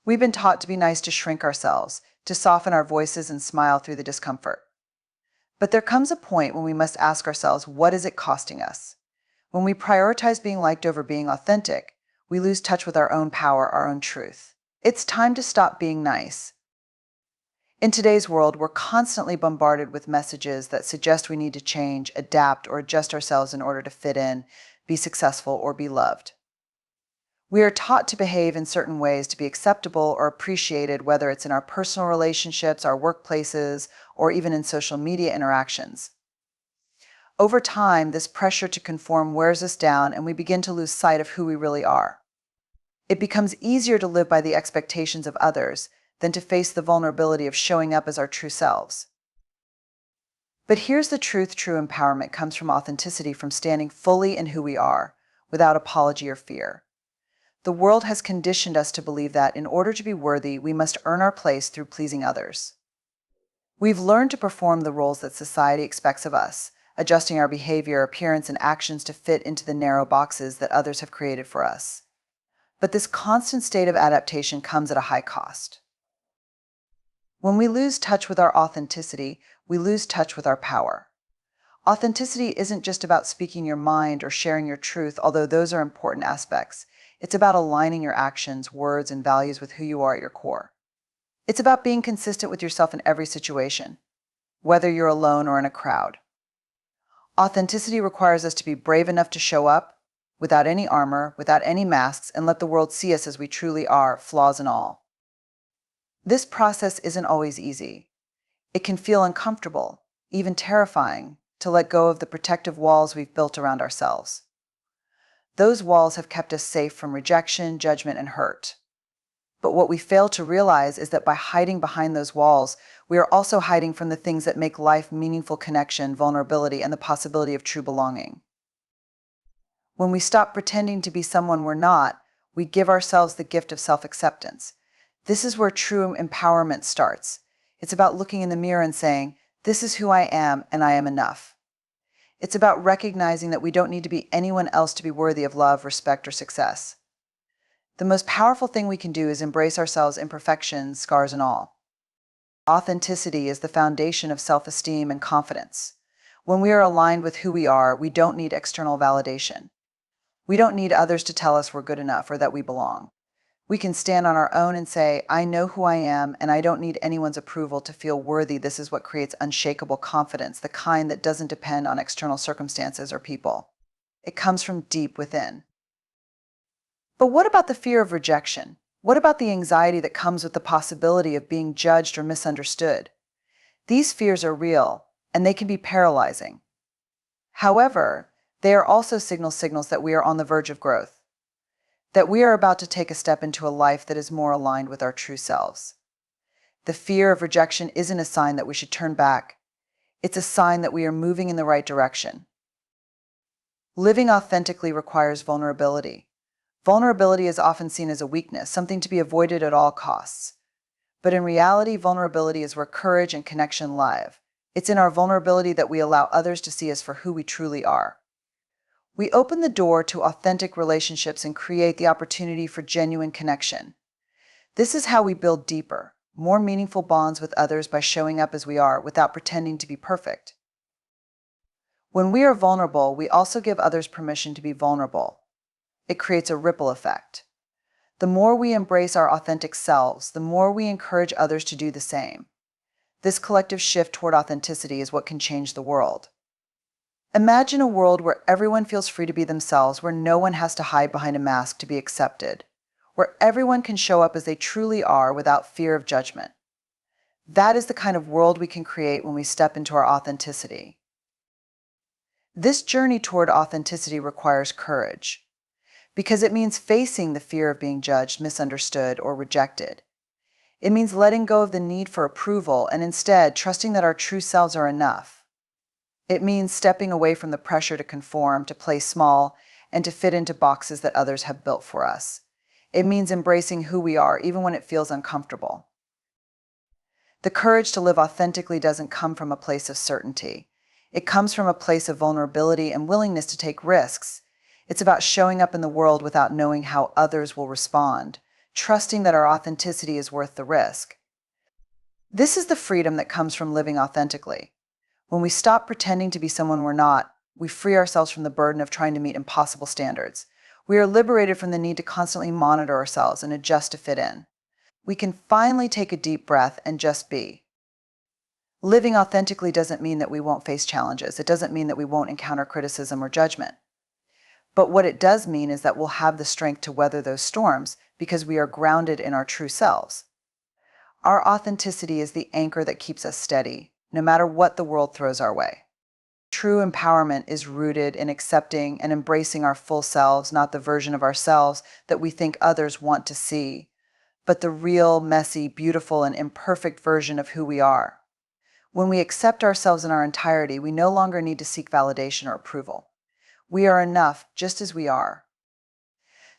We've been taught to be nice to shrink ourselves, to soften our voices and smile through the discomfort. But there comes a point when we must ask ourselves, what is it costing us? When we prioritize being liked over being authentic, we lose touch with our own power, our own truth. It's time to stop being nice. In today's world, we're constantly bombarded with messages that suggest we need to change, adapt, or adjust ourselves in order to fit in, be successful, or be loved. We are taught to behave in certain ways to be acceptable or appreciated, whether it's in our personal relationships, our workplaces, or even in social media interactions. Over time, this pressure to conform wears us down and we begin to lose sight of who we really are. It becomes easier to live by the expectations of others than to face the vulnerability of showing up as our true selves. But here's the truth: true empowerment comes from authenticity, from standing fully in who we are, without apology or fear. The world has conditioned us to believe that in order to be worthy, we must earn our place through pleasing others. We've learned to perform the roles that society expects of us, adjusting our behavior, appearance, and actions to fit into the narrow boxes that others have created for us. But this constant state of adaptation comes at a high cost. When we lose touch with our authenticity, we lose touch with our power. Authenticity isn't just about speaking your mind or sharing your truth, although those are important aspects. It's about aligning your actions, words, and values with who you are at your core. It's about being consistent with yourself in every situation, whether you're alone or in a crowd. Authenticity requires us to be brave enough to show up, without any armor, without any masks, and let the world see us as we truly are, flaws and all. This process isn't always easy. It can feel uncomfortable, even terrifying, to let go of the protective walls we've built around ourselves. Those walls have kept us safe from rejection, judgment, and hurt. But what we fail to realize is that by hiding behind those walls, we are also hiding from the things that make life meaningful: connection, vulnerability, and the possibility of true belonging. When we stop pretending to be someone we're not, we give ourselves the gift of self-acceptance. This is where true empowerment starts. It's about looking in the mirror and saying, "This is who I am, and I am enough." It's about recognizing that we don't need to be anyone else to be worthy of love, respect, or success. The most powerful thing we can do is embrace ourselves, imperfections, scars, and all. Authenticity is the foundation of self-esteem and confidence. When we are aligned with who we are, we don't need external validation. We don't need others to tell us we're good enough or that we belong. We can stand on our own and say, "I know who I am, and I don't need anyone's approval to feel worthy." This is what creates unshakable confidence, the kind that doesn't depend on external circumstances or people. It comes from deep within. But what about the fear of rejection? What about the anxiety that comes with the possibility of being judged or misunderstood? These fears are real, and they can be paralyzing. However, they are also signals that we are on the verge of growth, that we are about to take a step into a life that is more aligned with our true selves. The fear of rejection isn't a sign that we should turn back. It's a sign that we are moving in the right direction. Living authentically requires vulnerability. Vulnerability is often seen as a weakness, something to be avoided at all costs. But in reality, vulnerability is where courage and connection live. It's in our vulnerability that we allow others to see us for who we truly are. We open the door to authentic relationships and create the opportunity for genuine connection. This is how we build deeper, more meaningful bonds with others, by showing up as we are without pretending to be perfect. When we are vulnerable, we also give others permission to be vulnerable. It creates a ripple effect. The more we embrace our authentic selves, the more we encourage others to do the same. This collective shift toward authenticity is what can change the world. Imagine a world where everyone feels free to be themselves, where no one has to hide behind a mask to be accepted, where everyone can show up as they truly are without fear of judgment. That is the kind of world we can create when we step into our authenticity. This journey toward authenticity requires courage, because it means facing the fear of being judged, misunderstood, or rejected. It means letting go of the need for approval and instead trusting that our true selves are enough. It means stepping away from the pressure to conform, to play small, and to fit into boxes that others have built for us. It means embracing who we are, even when it feels uncomfortable. The courage to live authentically doesn't come from a place of certainty. It comes from a place of vulnerability and willingness to take risks. It's about showing up in the world without knowing how others will respond, trusting that our authenticity is worth the risk. This is the freedom that comes from living authentically. When we stop pretending to be someone we're not, we free ourselves from the burden of trying to meet impossible standards. We are liberated from the need to constantly monitor ourselves and adjust to fit in. We can finally take a deep breath and just be. Living authentically doesn't mean that we won't face challenges. It doesn't mean that we won't encounter criticism or judgment. But what it does mean is that we'll have the strength to weather those storms because we are grounded in our true selves. Our authenticity is the anchor that keeps us steady, no matter what the world throws our way. True empowerment is rooted in accepting and embracing our full selves, not the version of ourselves that we think others want to see, but the real, messy, beautiful, and imperfect version of who we are. When we accept ourselves in our entirety, we no longer need to seek validation or approval. We are enough just as we are.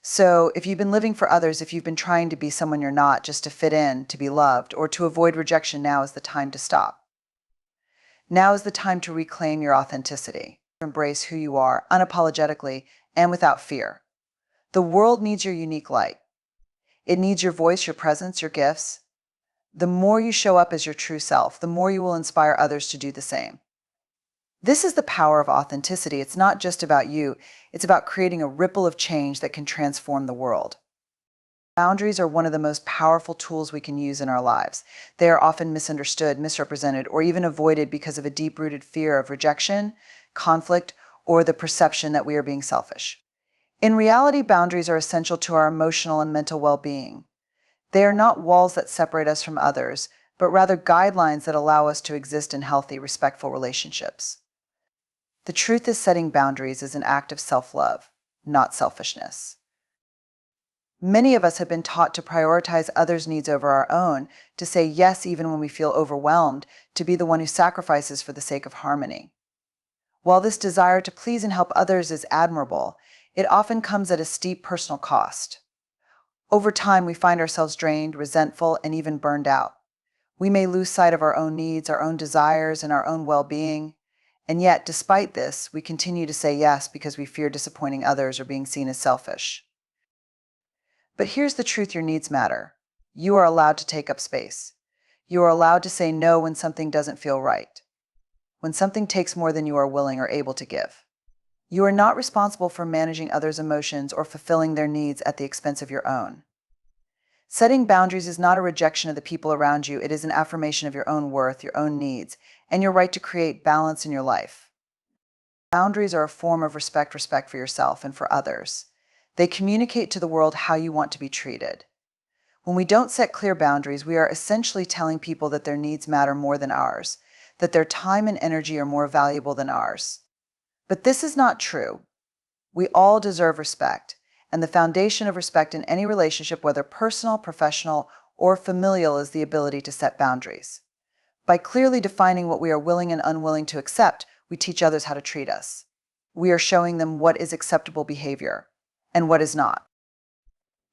So if you've been living for others, if you've been trying to be someone you're not just to fit in, to be loved, or to avoid rejection, now is the time to stop. Now is the time to reclaim your authenticity, embrace who you are unapologetically and without fear. The world needs your unique light. It needs your voice, your presence, your gifts. The more you show up as your true self, the more you will inspire others to do the same. This is the power of authenticity. It's not just about you. It's about creating a ripple of change that can transform the world. Boundaries are one of the most powerful tools we can use in our lives. They are often misunderstood, misrepresented, or even avoided because of a deep-rooted fear of rejection, conflict, or the perception that we are being selfish. In reality, boundaries are essential to our emotional and mental well-being. They are not walls that separate us from others, but rather guidelines that allow us to exist in healthy, respectful relationships. The truth is, setting boundaries is an act of self-love, not selfishness. Many of us have been taught to prioritize others' needs over our own, to say yes even when we feel overwhelmed, to be the one who sacrifices for the sake of harmony. While this desire to please and help others is admirable, it often comes at a steep personal cost. Over time, we find ourselves drained, resentful, and even burned out. We may lose sight of our own needs, our own desires, and our own well-being. And yet, despite this, we continue to say yes because we fear disappointing others or being seen as selfish. But here's the truth: your needs matter. You are allowed to take up space. You are allowed to say no when something doesn't feel right, when something takes more than you are willing or able to give. You are not responsible for managing others' emotions or fulfilling their needs at the expense of your own. Setting boundaries is not a rejection of the people around you. It is an affirmation of your own worth, your own needs, and your right to create balance in your life. Boundaries are a form of respect for yourself and for others. They communicate to the world how you want to be treated. When we don't set clear boundaries, we are essentially telling people that their needs matter more than ours, that their time and energy are more valuable than ours. But this is not true. We all deserve respect, and the foundation of respect in any relationship, whether personal, professional, or familial, is the ability to set boundaries. By clearly defining what we are willing and unwilling to accept, we teach others how to treat us. We are showing them what is acceptable behavior and what is not.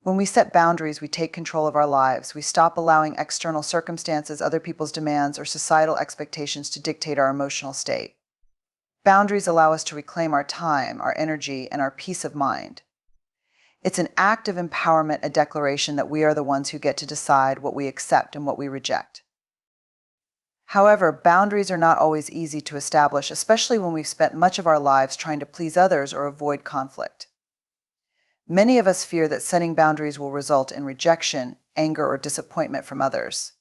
When we set boundaries, we take control of our lives. We stop allowing external circumstances, other people's demands, or societal expectations to dictate our emotional state. Boundaries allow us to reclaim our time, our energy, and our peace of mind. It's an act of empowerment, a declaration that we are the ones who get to decide what we accept and what we reject. However, boundaries are not always easy to establish, especially when we've spent much of our lives trying to please others or avoid conflict. Many of us fear that setting boundaries will result in rejection, anger, or disappointment from others.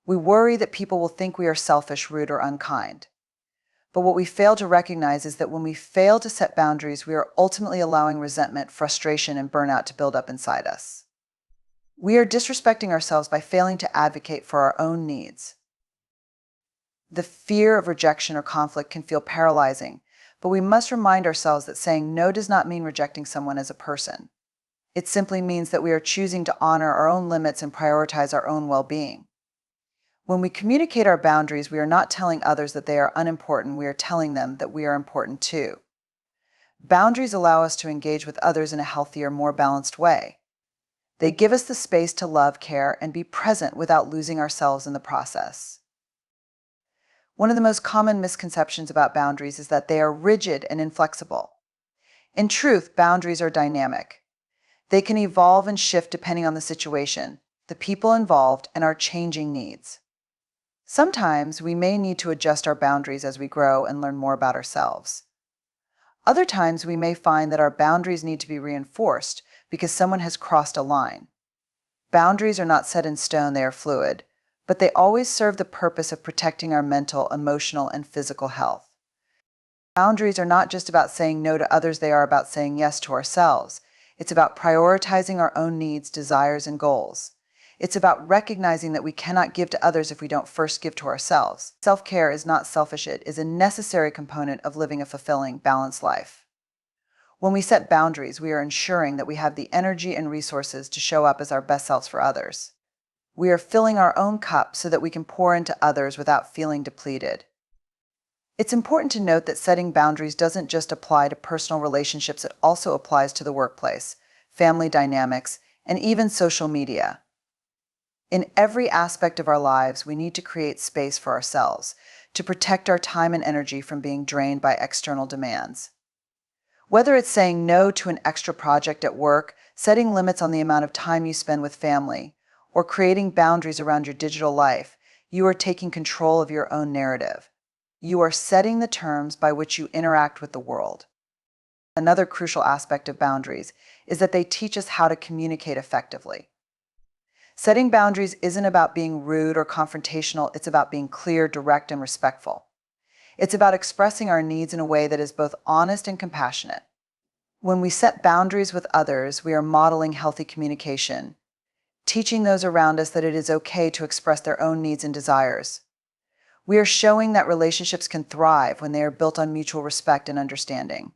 We worry that people will think we are selfish, rude, or unkind. But what we fail to recognize is that when we fail to set boundaries, we are ultimately allowing resentment, frustration, and burnout to build up inside us. We are disrespecting ourselves by failing to advocate for our own needs. The fear of rejection or conflict can feel paralyzing, but we must remind ourselves that saying no does not mean rejecting someone as a person. It simply means that we are choosing to honor our own limits and prioritize our own well-being. When we communicate our boundaries, we are not telling others that they are unimportant. We are telling them that we are important too. Boundaries allow us to engage with others in a healthier, more balanced way. They give us the space to love, care, and be present without losing ourselves in the process. One of the most common misconceptions about boundaries is that they are rigid and inflexible. In truth, boundaries are dynamic. They can evolve and shift depending on the situation, the people involved, and our changing needs. Sometimes we may need to adjust our boundaries as we grow and learn more about ourselves. Other times we may find that our boundaries need to be reinforced because someone has crossed a line. Boundaries are not set in stone, they are fluid, but they always serve the purpose of protecting our mental, emotional, and physical health. Boundaries are not just about saying no to others, they are about saying yes to ourselves. It's about prioritizing our own needs, desires, and goals. It's about recognizing that we cannot give to others if we don't first give to ourselves. Self-care is not selfish, it is a necessary component of living a fulfilling, balanced life. When we set boundaries, we are ensuring that we have the energy and resources to show up as our best selves for others. We are filling our own cup so that we can pour into others without feeling depleted. It's important to note that setting boundaries doesn't just apply to personal relationships, it also applies to the workplace, family dynamics, and even social media. In every aspect of our lives, we need to create space for ourselves, to protect our time and energy from being drained by external demands. Whether it's saying no to an extra project at work, setting limits on the amount of time you spend with family, or creating boundaries around your digital life, you are taking control of your own narrative. You are setting the terms by which you interact with the world. Another crucial aspect of boundaries is that they teach us how to communicate effectively. Setting boundaries isn't about being rude or confrontational, it's about being clear, direct, and respectful. It's about expressing our needs in a way that is both honest and compassionate. When we set boundaries with others, we are modeling healthy communication, teaching those around us that it is okay to express their own needs and desires. We are showing that relationships can thrive when they are built on mutual respect and understanding.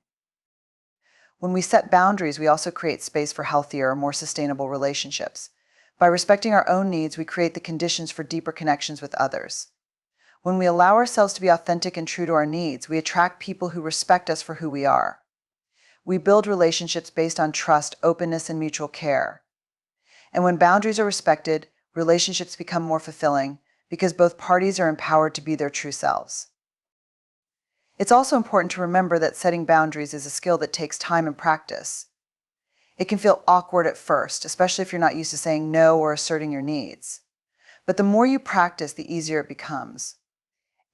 When we set boundaries, we also create space for healthier, more sustainable relationships. By respecting our own needs, we create the conditions for deeper connections with others. When we allow ourselves to be authentic and true to our needs, we attract people who respect us for who we are. We build relationships based on trust, openness, and mutual care. And when boundaries are respected, relationships become more fulfilling because both parties are empowered to be their true selves. It's also important to remember that setting boundaries is a skill that takes time and practice. It can feel awkward at first, especially if you're not used to saying no or asserting your needs. But the more you practice, the easier it becomes.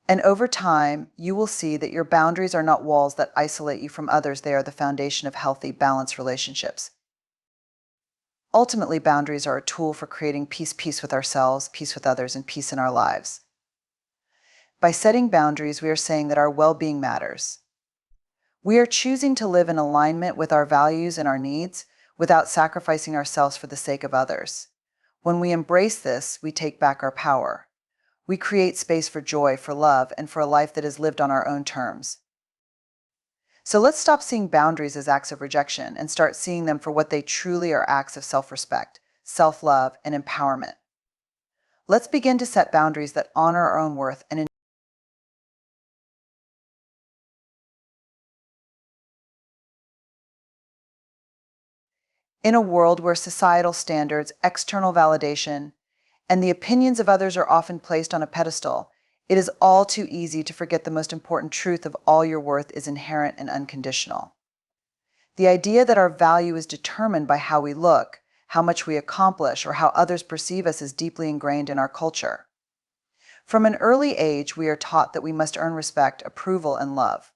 And over time, you will see that your boundaries are not walls that isolate you from others, they are the foundation of healthy, balanced relationships. Ultimately, boundaries are a tool for creating peace with ourselves, peace with others, and peace in our lives. By setting boundaries, we are saying that our well-being matters. We are choosing to live in alignment with our values and our needs without sacrificing ourselves for the sake of others. When we embrace this, we take back our power. We create space for joy, for love, and for a life that is lived on our own terms. So let's stop seeing boundaries as acts of rejection and start seeing them for what they truly are: acts of self-respect, self-love, and empowerment. Let's begin to set boundaries that honor our own worth and in a world where societal standards, external validation, and the opinions of others are often placed on a pedestal, it is all too easy to forget the most important truth of all: your worth is inherent and unconditional. The idea that our value is determined by how we look, how much we accomplish, or how others perceive us is deeply ingrained in our culture. From an early age, we are taught that we must earn respect, approval, and love.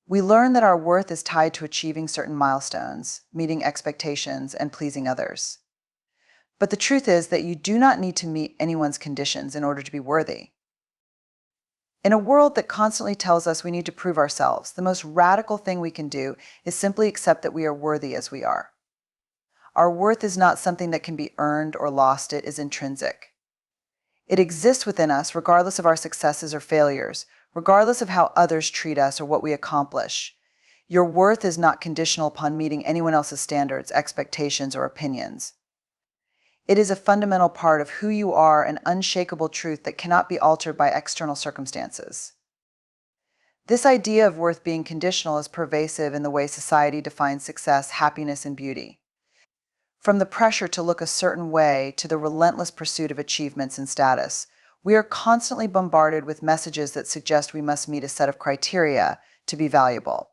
We learn that our worth is tied to achieving certain milestones, meeting expectations, and pleasing others. But the truth is that you do not need to meet anyone's conditions in order to be worthy. In a world that constantly tells us we need to prove ourselves, the most radical thing we can do is simply accept that we are worthy as we are. Our worth is not something that can be earned or lost, it is intrinsic. It exists within us regardless of our successes or failures, regardless of how others treat us or what we accomplish. Your worth is not conditional upon meeting anyone else's standards, expectations, or opinions. It is a fundamental part of who you are, an unshakable truth that cannot be altered by external circumstances. This idea of worth being conditional is pervasive in the way society defines success, happiness, and beauty. From the pressure to look a certain way to the relentless pursuit of achievements and status, we are constantly bombarded with messages that suggest we must meet a set of criteria to be valuable.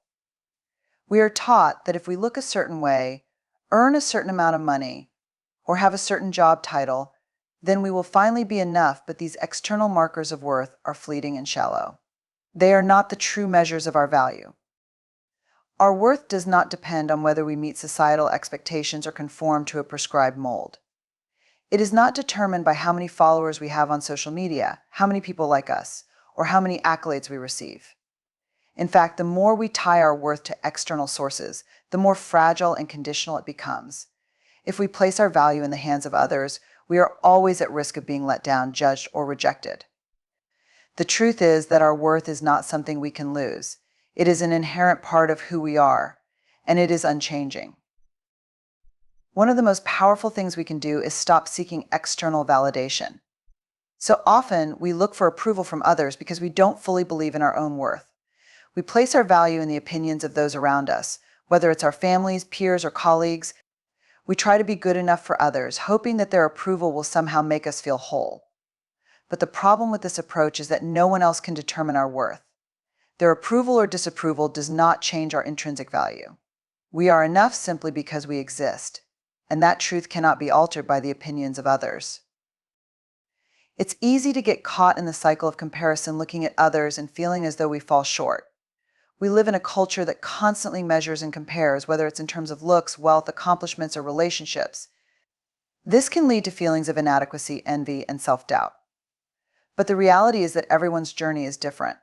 We are taught that if we look a certain way, earn a certain amount of money, or have a certain job title, then we will finally be enough, but these external markers of worth are fleeting and shallow. They are not the true measures of our value. Our worth does not depend on whether we meet societal expectations or conform to a prescribed mold. It is not determined by how many followers we have on social media, how many people like us, or how many accolades we receive. In fact, the more we tie our worth to external sources, the more fragile and conditional it becomes. If we place our value in the hands of others, we are always at risk of being let down, judged, or rejected. The truth is that our worth is not something we can lose. It is an inherent part of who we are, and it is unchanging. One of the most powerful things we can do is stop seeking external validation. So often, we look for approval from others because we don't fully believe in our own worth. We place our value in the opinions of those around us, whether it's our families, peers, or colleagues. We try to be good enough for others, hoping that their approval will somehow make us feel whole. But the problem with this approach is that no one else can determine our worth. Their approval or disapproval does not change our intrinsic value. We are enough simply because we exist, and that truth cannot be altered by the opinions of others. It's easy to get caught in the cycle of comparison, looking at others and feeling as though we fall short. We live in a culture that constantly measures and compares, whether it's in terms of looks, wealth, accomplishments, or relationships. This can lead to feelings of inadequacy, envy, and self-doubt. But the reality is that everyone's journey is different,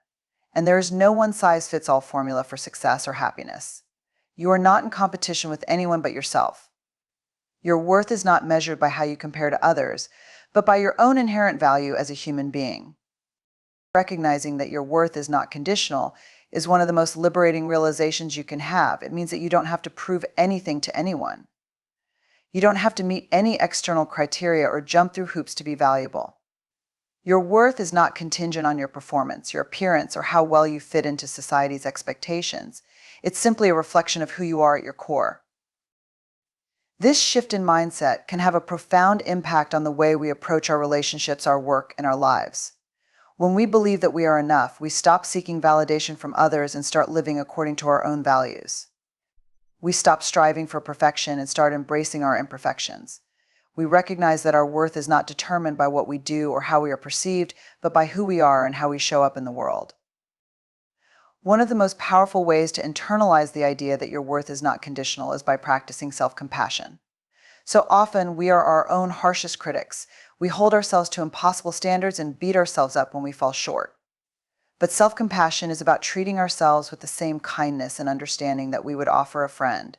and there is no one-size-fits-all formula for success or happiness. You are not in competition with anyone but yourself. Your worth is not measured by how you compare to others, but by your own inherent value as a human being. Recognizing that your worth is not conditional is one of the most liberating realizations you can have. It means that you don't have to prove anything to anyone. You don't have to meet any external criteria or jump through hoops to be valuable. Your worth is not contingent on your performance, your appearance, or how well you fit into society's expectations. It's simply a reflection of who you are at your core. This shift in mindset can have a profound impact on the way we approach our relationships, our work, and our lives. When we believe that we are enough, we stop seeking validation from others and start living according to our own values. We stop striving for perfection and start embracing our imperfections. We recognize that our worth is not determined by what we do or how we are perceived, but by who we are and how we show up in the world. One of the most powerful ways to internalize the idea that your worth is not conditional is by practicing self-compassion. So often, we are our own harshest critics. We hold ourselves to impossible standards and beat ourselves up when we fall short. But self-compassion is about treating ourselves with the same kindness and understanding that we would offer a friend.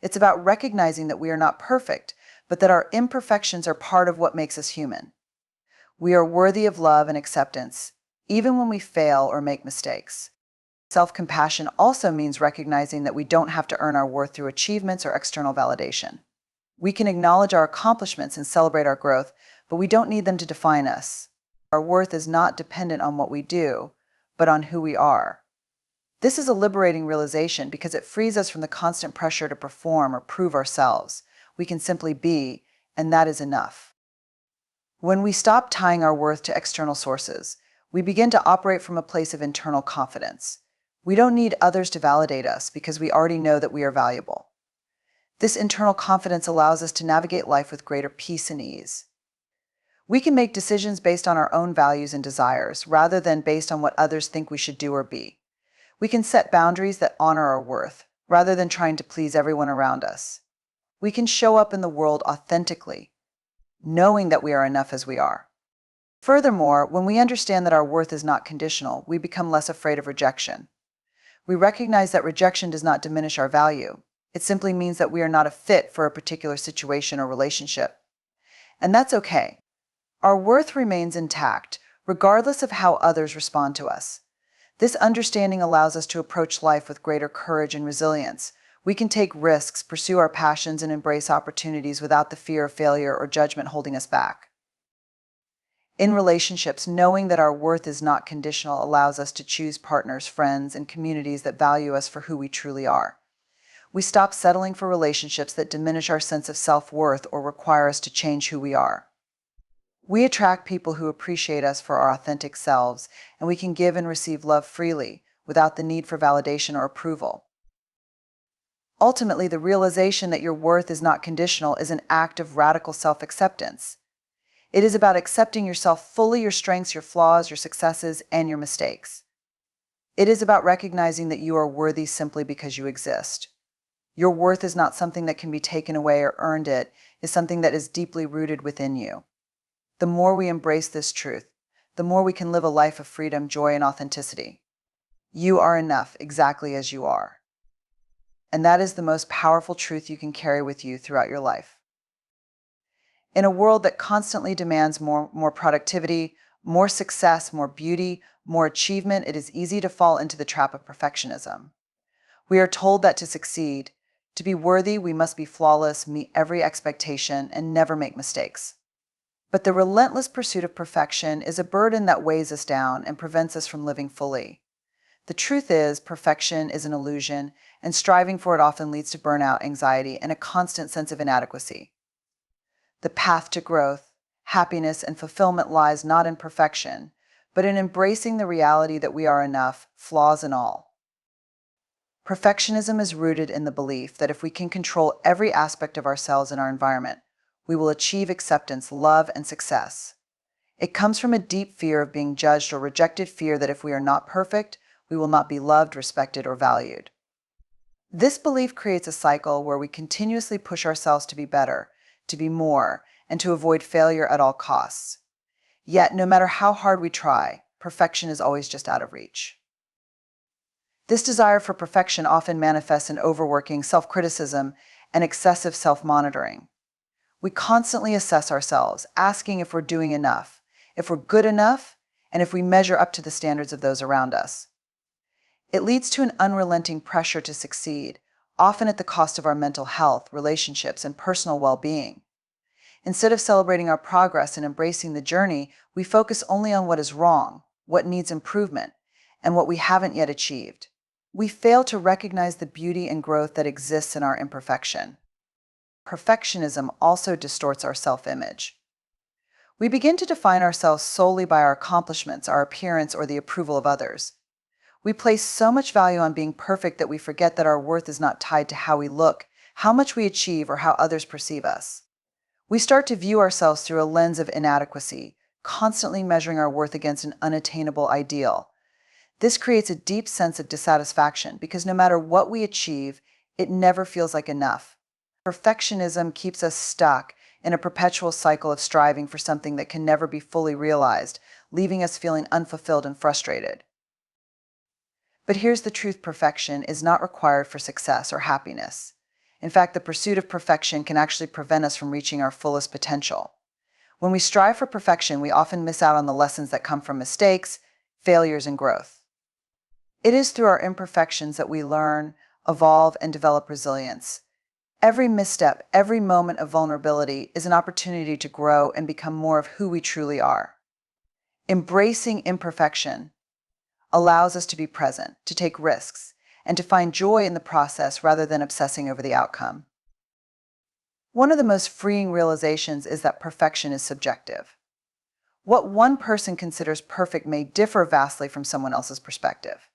It's about recognizing that we are not perfect, but that our imperfections are part of what makes us human. We are worthy of love and acceptance, even when we fail or make mistakes. Self-compassion also means recognizing that we don't have to earn our worth through achievements or external validation. We can acknowledge our accomplishments and celebrate our growth, but we don't need them to define us. Our worth is not dependent on what we do, but on who we are. This is a liberating realization because it frees us from the constant pressure to perform or prove ourselves. We can simply be, and that is enough. When we stop tying our worth to external sources, we begin to operate from a place of internal confidence. We don't need others to validate us because we already know that we are valuable. This internal confidence allows us to navigate life with greater peace and ease. We can make decisions based on our own values and desires, rather than based on what others think we should do or be. We can set boundaries that honor our worth, rather than trying to please everyone around us. We can show up in the world authentically, knowing that we are enough as we are. Furthermore, when we understand that our worth is not conditional, we become less afraid of rejection. We recognize that rejection does not diminish our value. It simply means that we are not a fit for a particular situation or relationship. And that's okay. Our worth remains intact, regardless of how others respond to us. This understanding allows us to approach life with greater courage and resilience. We can take risks, pursue our passions, and embrace opportunities without the fear of failure or judgment holding us back. In relationships, knowing that our worth is not conditional allows us to choose partners, friends, and communities that value us for who we truly are. We stop settling for relationships that diminish our sense of self-worth or require us to change who we are. We attract people who appreciate us for our authentic selves, and we can give and receive love freely, without the need for validation or approval. Ultimately, the realization that your worth is not conditional is an act of radical self-acceptance. It is about accepting yourself fully, your strengths, your flaws, your successes, and your mistakes. It is about recognizing that you are worthy simply because you exist. Your worth is not something that can be taken away or earned. It is something that is deeply rooted within you. The more we embrace this truth, the more we can live a life of freedom, joy, and authenticity. You are enough exactly as you are. And that is the most powerful truth you can carry with you throughout your life. In a world that constantly demands more productivity, more success, more beauty, more achievement, it is easy to fall into the trap of perfectionism. We are told that to succeed, to be worthy, we must be flawless, meet every expectation, and never make mistakes. But the relentless pursuit of perfection is a burden that weighs us down and prevents us from living fully. The truth is, perfection is an illusion, and striving for it often leads to burnout, anxiety, and a constant sense of inadequacy. The path to growth, happiness, and fulfillment lies not in perfection, but in embracing the reality that we are enough, flaws and all. Perfectionism is rooted in the belief that if we can control every aspect of ourselves and our environment, we will achieve acceptance, love, and success. It comes from a deep fear of being judged or rejected, fear that if we are not perfect, we will not be loved, respected, or valued. This belief creates a cycle where we continuously push ourselves to be better, to be more, and to avoid failure at all costs. Yet, no matter how hard we try, perfection is always just out of reach. This desire for perfection often manifests in overworking, self-criticism, and excessive self-monitoring. We constantly assess ourselves, asking if we're doing enough, if we're good enough, and if we measure up to the standards of those around us. It leads to an unrelenting pressure to succeed, often at the cost of our mental health, relationships, and personal well-being. Instead of celebrating our progress and embracing the journey, we focus only on what is wrong, what needs improvement, and what we haven't yet achieved. We fail to recognize the beauty and growth that exists in our imperfection. Perfectionism also distorts our self-image. We begin to define ourselves solely by our accomplishments, our appearance, or the approval of others. We place so much value on being perfect that we forget that our worth is not tied to how we look, how much we achieve, or how others perceive us. We start to view ourselves through a lens of inadequacy, constantly measuring our worth against an unattainable ideal. This creates a deep sense of dissatisfaction because no matter what we achieve, it never feels like enough. Perfectionism keeps us stuck in a perpetual cycle of striving for something that can never be fully realized, leaving us feeling unfulfilled and frustrated. But here's the truth: perfection is not required for success or happiness. In fact, the pursuit of perfection can actually prevent us from reaching our fullest potential. When we strive for perfection, we often miss out on the lessons that come from mistakes, failures, and growth. It is through our imperfections that we learn, evolve, and develop resilience. Every misstep, every moment of vulnerability is an opportunity to grow and become more of who we truly are. Embracing imperfection allows us to be present, to take risks, and to find joy in the process rather than obsessing over the outcome. One of the most freeing realizations is that perfection is subjective. What one person considers perfect may differ vastly from someone else's perspective.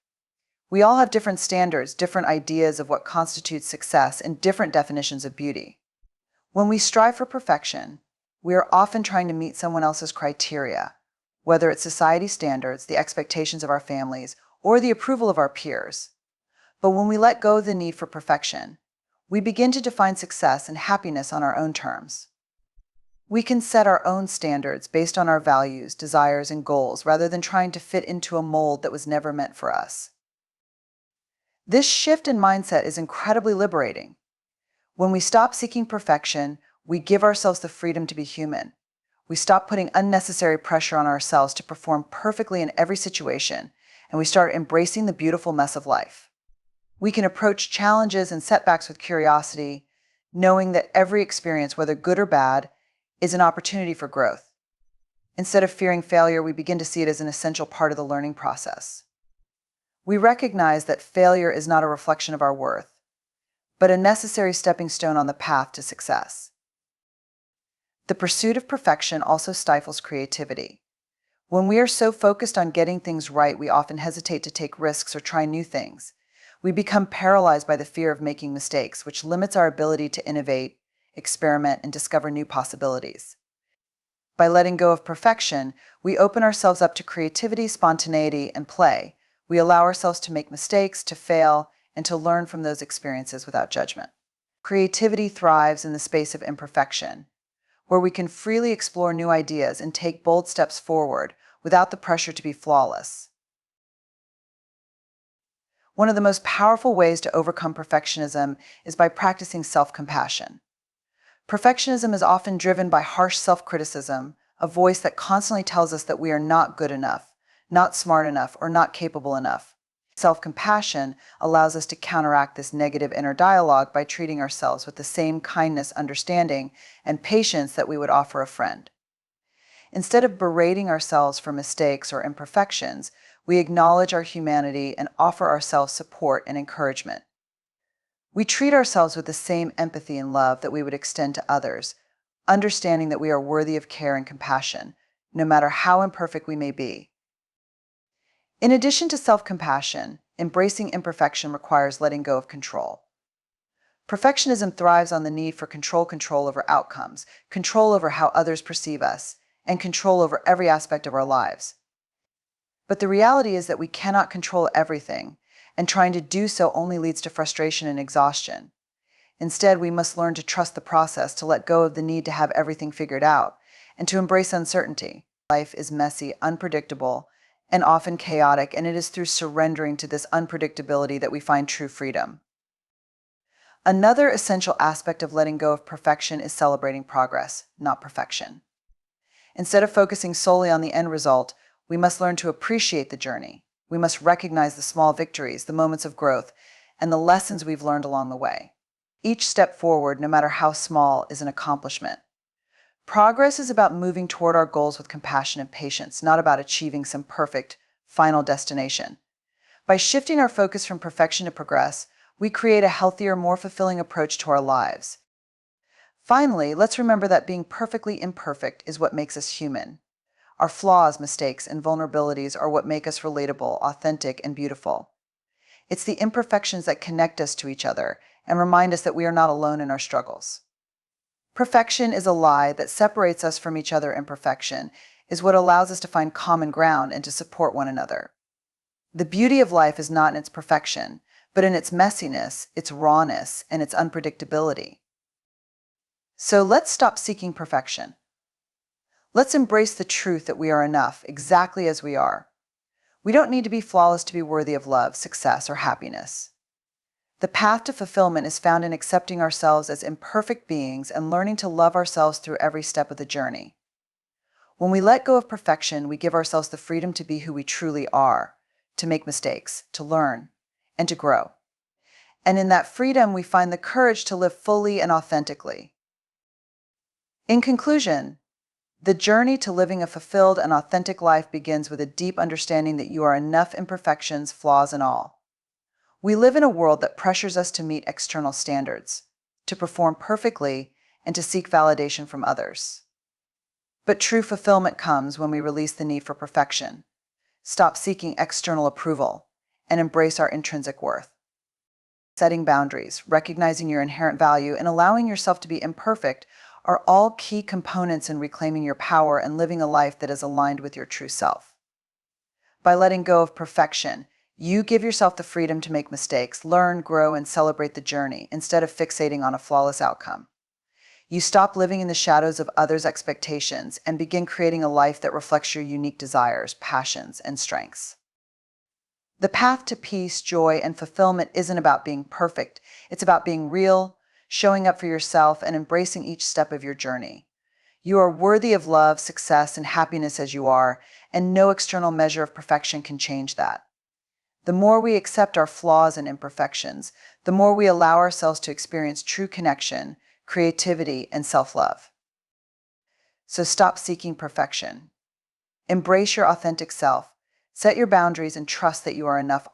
We all have different standards, different ideas of what constitutes success, and different definitions of beauty. When we strive for perfection, we are often trying to meet someone else's criteria, whether it's society standards, the expectations of our families, or the approval of our peers. But when we let go of the need for perfection, we begin to define success and happiness on our own terms. We can set our own standards based on our values, desires, and goals rather than trying to fit into a mold that was never meant for us. This shift in mindset is incredibly liberating. When we stop seeking perfection, we give ourselves the freedom to be human. We stop putting unnecessary pressure on ourselves to perform perfectly in every situation, and we start embracing the beautiful mess of life. We can approach challenges and setbacks with curiosity, knowing that every experience, whether good or bad, is an opportunity for growth. Instead of fearing failure, we begin to see it as an essential part of the learning process. We recognize that failure is not a reflection of our worth, but a necessary stepping stone on the path to success. The pursuit of perfection also stifles creativity. When we are so focused on getting things right, we often hesitate to take risks or try new things. We become paralyzed by the fear of making mistakes, which limits our ability to innovate, experiment, and discover new possibilities. By letting go of perfection, we open ourselves up to creativity, spontaneity, and play. We allow ourselves to make mistakes, to fail, and to learn from those experiences without judgment. Creativity thrives in the space of imperfection, where we can freely explore new ideas and take bold steps forward without the pressure to be flawless. One of the most powerful ways to overcome perfectionism is by practicing self-compassion. Perfectionism is often driven by harsh self-criticism, a voice that constantly tells us that we are not good enough, not smart enough, or not capable enough. Self-compassion allows us to counteract this negative inner dialogue by treating ourselves with the same kindness, understanding, and patience that we would offer a friend. Instead of berating ourselves for mistakes or imperfections, we acknowledge our humanity and offer ourselves support and encouragement. We treat ourselves with the same empathy and love that we would extend to others, understanding that we are worthy of care and compassion, no matter how imperfect we may be. In addition to self-compassion, embracing imperfection requires letting go of control. Perfectionism thrives on the need for control over outcomes, control over how others perceive us, and control over every aspect of our lives. But the reality is that we cannot control everything, and trying to do so only leads to frustration and exhaustion. Instead, we must learn to trust the process, to let go of the need to have everything figured out, and to embrace uncertainty. Life is messy, unpredictable, and often chaotic, and it is through surrendering to this unpredictability that we find true freedom. Another essential aspect of letting go of perfection is celebrating progress, not perfection. Instead of focusing solely on the end result, we must learn to appreciate the journey. We must recognize the small victories, the moments of growth, and the lessons we've learned along the way. Each step forward, no matter how small, is an accomplishment. Progress is about moving toward our goals with compassion and patience, not about achieving some perfect, final destination. By shifting our focus from perfection to progress, we create a healthier, more fulfilling approach to our lives. Finally, let's remember that being perfectly imperfect is what makes us human. Our flaws, mistakes, and vulnerabilities are what make us relatable, authentic, and beautiful. It's the imperfections that connect us to each other and remind us that we are not alone in our struggles. Perfection is a lie that separates us from each other. Imperfection is what allows us to find common ground and to support one another. The beauty of life is not in its perfection, but in its messiness, its rawness, and its unpredictability. So let's stop seeking perfection. Let's embrace the truth that we are enough, exactly as we are. We don't need to be flawless to be worthy of love, success, or happiness. The path to fulfillment is found in accepting ourselves as imperfect beings and learning to love ourselves through every step of the journey. When we let go of perfection, we give ourselves the freedom to be who we truly are, to make mistakes, to learn, and to grow. And in that freedom, we find the courage to live fully and authentically. In conclusion, the journey to living a fulfilled and authentic life begins with a deep understanding that you are enough, imperfections, flaws, and all. We live in a world that pressures us to meet external standards, to perform perfectly, and to seek validation from others. But true fulfillment comes when we release the need for perfection, stop seeking external approval, and embrace our intrinsic worth. Setting boundaries, recognizing your inherent value, and allowing yourself to be imperfect are all key components in reclaiming your power and living a life that is aligned with your true self. By letting go of perfection, you give yourself the freedom to make mistakes, learn, grow, and celebrate the journey instead of fixating on a flawless outcome. You stop living in the shadows of others' expectations and begin creating a life that reflects your unique desires, passions, and strengths. The path to peace, joy, and fulfillment isn't about being perfect. It's about being real, showing up for yourself, and embracing each step of your journey. You are worthy of love, success, and happiness as you are, and no external measure of perfection can change that. The more we accept our flaws and imperfections, the more we allow ourselves to experience true connection, creativity, and self-love. So stop seeking perfection. Embrace your authentic self, set your boundaries, and trust that you are enough